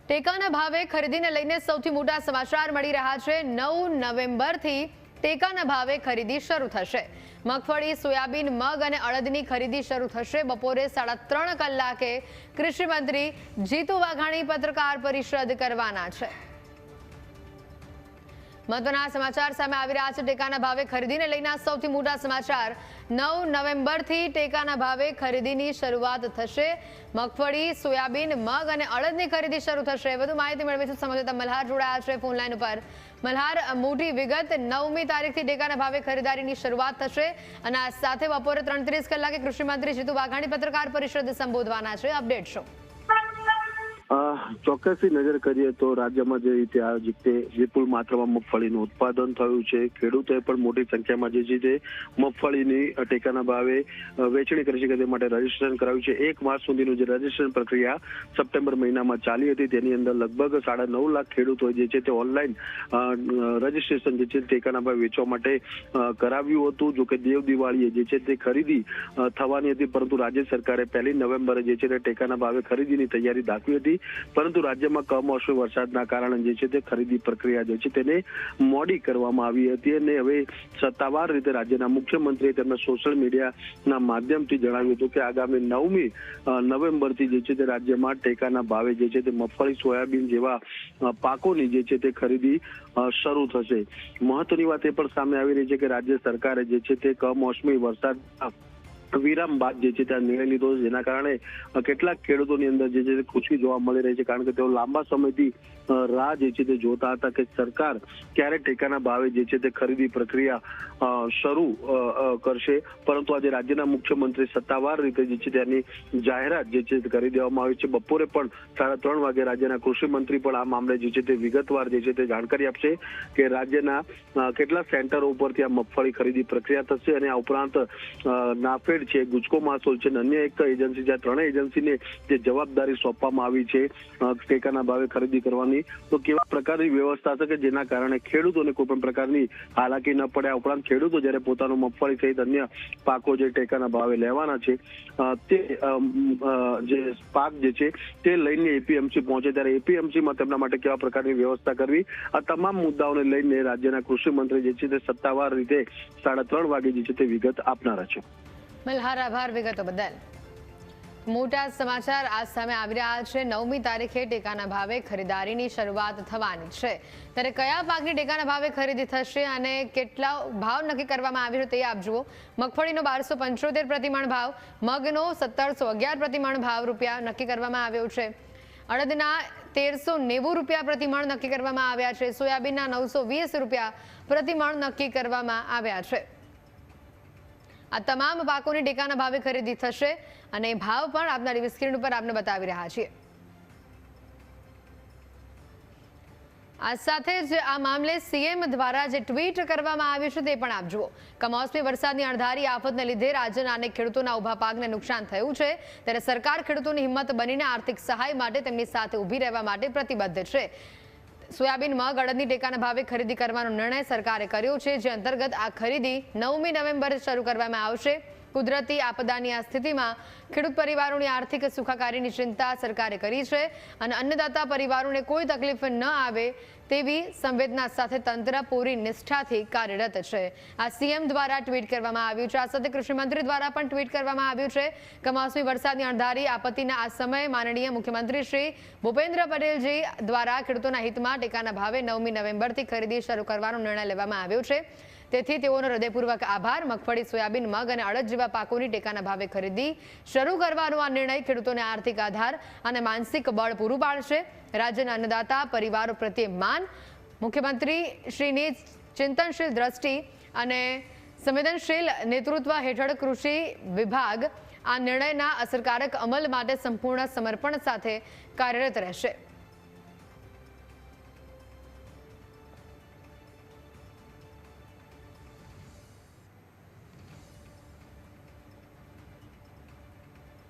ટેકાના ભાવે ખરીદીને લઈને સૌથી મોટા સમાચાર મળી રહ્યા છે। 9 નવેમ્બરથી ટેકાના ભાવે ખરીદી શરૂ થશે। મગફળી, સોયાબીન, મગ અને અડદની ખરીદી શરૂ થશે। બપોરે 3:30 કલાકે કૃષિ મંત્રી જીતુ વાઘાણી પત્રકાર પરિષદ કરવાના છે। મહત્વના સમાચાર સામે આવી રહ્યા છે। ટેકાના ભાવે ખરીદીને લઈને સૌથી મોટા સમાચાર। 9 નવેમ્બરથી ટેકાના ભાવે ખરીદીની શરૂઆત થશે। મગફળી, સોયાબીન, મગ અને અડદની ખરીદી શરૂ થશે। વધુ માહિતી મેળવીશું સંવાદદાતા મલ્હાર જોડાયા છે ફોન લાઈન ઉપર। મલ્હાર, મોટી વિગત, 9મી તારીખથી ટેકાના ભાવે ખરીદારીની શરૂઆત થશે અને આ સાથે બપોરે 3:30 કલાકે કૃષિ મંત્રી જીતુ વાઘાણી પત્રકાર પરિષદ સંબોધવાના છે। અપડેટ શું? ચોક્કસથી નજર કરીએ તો રાજ્યમાં જે રીતે આ રીતે વિપુલ માત્રામાં મગફળીનું ઉત્પાદન થયું છે, ખેડૂતોએ પણ મોટી સંખ્યામાં જે છે તે મગફળીની ટેકાના ભાવે વેચણી કરી શકે તે માટે રજીસ્ટ્રેશન કરાવ્યું છે। 1 માર્ચ સુધીનું જે રજીસ્ટ્રેશન પ્રક્રિયા સપ્ટેમ્બર મહિનામાં ચાલી હતી, તેની અંદર લગભગ 9.5 લાખ ખેડૂતોએ જે છે તે ઓનલાઈન રજીસ્ટ્રેશન જે છે ટેકાના ભાવે વેચવા માટે કરાવ્યું હતું। જો કે દેવ દિવાળીએ જે છે તે ખરીદી થવાની હતી, પરંતુ રાજ્ય સરકારે 1 નવેમ્બરે જે છે તે ટેકાના ભાવે ખરીદીની તૈયારી દાખવી હતી, પરંતુ રાજ્યમાં કમોસમી વરસાદના કારણે જે છે તે ખરીદી પ્રક્રિયા જે છે તેને મોડી કરવામાં આવી હતી અને હવે સત્તાવાર રીતે રાજ્યના મુખ્યમંત્રીએ તેમના સોશિયલ મીડિયાના માધ્યમથી જણાવ્યું હતું કે આગામી 9મી નવેમ્બરથી જે છે તે રાજ્યમાં ટેકાના ભાવે જે છે તે મગફળી, સોયાબીન જેવા પાકોની જે છે તે ખરીદી શરૂ થશે। મહત્વની વાત એ પણ સામે આવી રહી છે કે રાજ્ય સરકારે જે છે તે કમોસમી વરસાદ વિરામ બાદ જે છે ત્યાં નિર્ણય લીધો છે, જેના કારણે કેટલાક ખેડૂતોની અંદર જે છે ખુશી જોવા મળી રહી છે, કારણ કે તેઓ લાંબા સમયથી રાહ જે છે તે જોતા હતા કે સરકાર ક્યારે ટેકાના ભાવે જે છે તે ખરીદી પ્રક્રિયા શરૂ કરશે, પરંતુ આજે રાજ્યના મુખ્યમંત્રી સત્તાવાર રીતે જે છે તેની જાહેરાત જે છે કરી દેવામાં આવી છે। બપોરે પણ 3:30 વાગે રાજ્યના કૃષિ મંત્રી પણ આ મામલે જે છે તે વિગતવાર જે છે તે જાણકારી આપશે કે રાજ્યના કેટલા સેન્ટરો ઉપરથી આ મગફળી ખરીદી પ્રક્રિયા થશે અને આ ઉપરાંત નાફેડ છે, ગુજકો માસોલ છે, અન્ય એક એજન્સી, જ્યાં ત્રણેય એજન્સીને જે જવાબદારી સોંપવામાં આવી છે ટેકાના ભાવે ખરીદી કરવાની, તો કેવા પ્રકારની વ્યવસ્થા છે કે જેના કારણે ખેડૂતોને કોઈ પણ પ્રકારની હાલાકી ન પડે। આ ઉપરાંત ખેડૂતો જ્યારે પોતાનું મગફળી સહિત અન્ય પાકો જે ટેકાના ભાવે લેવાના છે તે જે પાક જે છે તે લઈને એપીએમસી પહોંચે ત્યારે એપીએમસીમાં તેમના માટે કેવા પ્રકારની વ્યવસ્થા કરવી, આ તમામ મુદ્દાઓને લઈને રાજ્યના કૃષિ મંત્રી જે છે તે સત્તાવાર રીતે 3:30 વાગે જે છે તે વિગત આપનારા છે। મલ્હાર, આભાર વિગતો બદલ। મોટા સમાચાર આજ સામે આવી રહ્યા છે। 9મી તારીખે ટેકાના ભાવે ખરીદારીની શરૂઆત થવાની છે, ત્યારે કયા પાકની ટેકાના ભાવે ખરીદી થશે અને કેટલા ભાવ નક્કી કરવામાં આવ્યો તે આપ જુઓ। મગફળીનો 1275 પ્રતિમણ ભાવ, મગનો 1711 પ્રતિમણ ભાવ રૂપિયા નક્કી કરવામાં આવ્યો છે। અડદના 1390 રૂપિયા પ્રતિમણ નક્કી કરવામાં આવ્યા છે। સોયાબીનના 920 રૂપિયા પ્રતિમણ નક્કી કરવામાં આવ્યા છે। આ તમામ પાકોની ટેકાના ભાવે ખરીદી થશે અને ભાવ પણ આપના ટીવી સ્ક્રીન ઉપર આપને બતાવી રહ્યા છીએ। આ સાથે જ આ મામલે સીએમ દ્વારા જે ટ્વીટ કરવામાં આવ્યું છે તે પણ આપ જુઓ। કમોસમી વરસાદની અણધારી આફતને લીધે રાજ્યના અનેક ખેડૂતોના ઉભા પાકને નુકસાન થયું છે, ત્યારે સરકાર ખેડૂતોની હિંમત બનીને આર્થિક સહાય માટે તેમની સાથે ઊભી રહેવા માટે પ્રતિબદ્ધ છે। સોયાબીન, મગ, અડદની ટેકાના ભાવે ખરીદી કરવાનો નિર્ણય સરકારે કર્યો છે, જે અંતર્ગત આ ખરીદી 9મી નવેમ્બરે શરૂ કરવામાં આવશે। કુદરતી આપદાની આ સ્થિતિમાં ખેડૂત પરિવારોની આર્થિક સુખાકારીની ચિંતા સરકારે કરી છે અને અન્નદાતા પરિવારોને કોઈ તકલીફ ન આવે તેવી સંવેદના સાથે તંત્ર પૂરી નિષ્ઠાથી કાર્યરત છે। આ સીએમ દ્વારા ટ્વીટ કરવામાં આવ્યું છે। આ સાથે કૃષિ મંત્રી દ્વારા પણ ટ્વીટ કરવામાં આવ્યું છે। કમોસમી વરસાદની અણધારી આપત્તિના આ સમયે માનનીય મુખ્યમંત્રી શ્રી ભૂપેન્દ્ર પટેલજી દ્વારા ખેડૂતોના હિતમાં ટેકાના ભાવે 9મી નવેમ્બરથી ખરીદી શરૂ કરવાનો નિર્ણય લેવામાં આવ્યો છે, તેથી તેઓનો હૃદયપૂર્વક આભાર। મગફળી, સોયાબીન, મગ અને અડદ જેવા પાકોની ટેકાના ભાવે ખરીદી શરૂ કરવાનો આ નિર્ણય ખેડૂતોને આર્થિક આધાર અને માનસિક બળ પૂરું પાડશે। રાજ્યના અન્નદાતા પરિવારો પ્રત્યે માન, મુખ્યમંત્રી શ્રીની ચિંતનશીલ દ્રષ્ટિ અને સંવેદનશીલ નેતૃત્વ હેઠળ કૃષિ વિભાગ આ નિર્ણયના અસરકારક અમલ માટે સંપૂર્ણ સમર્પણ સાથે કાર્યરત રહેશે।